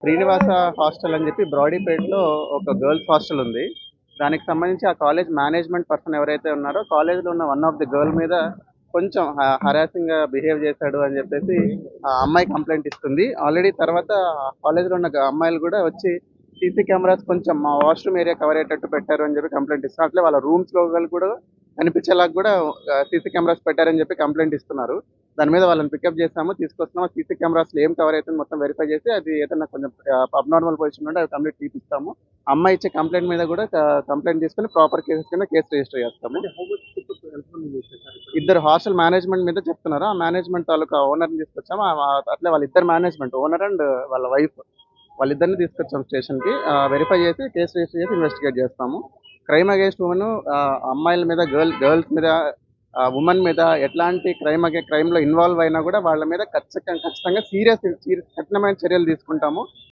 Srinivasa hostel అని చెప్పి బ్రాడీపేటలో ఒక గర్ల్స్ హాస్టల్ ఉంది. దానికి సంబంధించి ఆ కాలేజ్ మేనేజ్మెంట్ పర్సన్ ఎవరైతే ఉన్నారో కాలేజ్లో ఉన్న వన్ ఆఫ్ ది గర్ల్ మీద కొంచెం హరాసింగ్ గా బిహేవ్ చేశాడు అని చెప్పేసి ఆ అమ్మాయి కంప్లైంట్ ఇస్తుంది. ఆల్రెడీ తర్వాత కాలేజ్లో ఉన్న అమ్మాయిలు కూడా వచ్చి సీసీ కెమెరాస్ కొంచెం మా వాష్రూమ్ ఏరియా కవర్ అయ్యేటట్టు పెట్టారు అని చెప్పి కంప్లైంట్ ఇస్తారు. అట్లే వాళ్ళ రూమ్స్ లో కూడా కనిపించేలాగా కూడా సీసీ కెమెరాస్ పెట్టారని చెప్పి కంప్లైంట్ ఇస్తున్నారు. దాని మీద వాళ్ళని పికప్ చేస్తాము, తీసుకొస్తున్నాము. సీసీ కెమెరాస్ ఏం కవర్ అవుతుంది మొత్తం వెరిఫై చేసి అది ఏదైనా కొంచెం అబ్నార్మల్ పొజిషన్ ఉంటే అది కంప్లీట్ తీపిస్తాము. అమ్మాయి ఇచ్చే కంప్లైంట్ మీద కూడా కంప్లైంట్ తీసుకుని ప్రాపర్ కేసెస్ కింద కేసు రిజిస్టర్ చేస్తాము. ఇద్దరు హాస్టల్ మేనేజ్మెంట్ మీద చెప్తున్నారు. ఆ మేనేజ్మెంట్ తాలూకా ఓనర్ని తీసుకొచ్చాము. అట్లే వాళ్ళ ఇద్దరు మేనేజ్మెంట్ ఓనర్ అండ్ వాళ్ళ వైఫ్ వాళ్ళిద్దరిని తీసుకొచ్చాం స్టేషన్కి. వెరిఫై చేసి కేసు రిజిస్టర్ చేసి ఇన్వెస్టిగేట్ చేస్తాము. క్రైమ్ అగేన్స్ట్ ఉమెన్, అమ్మాయిల మీద గర్ల్స్ మీద ఉమెన్ మీద ఎట్లాంటి క్రైమ్లో ఇన్వాల్వ్ అయినా కూడా వాళ్ళ మీద ఖచ్చితంగా సీరియస్ కఠినమైన చర్యలు తీసుకుంటాము.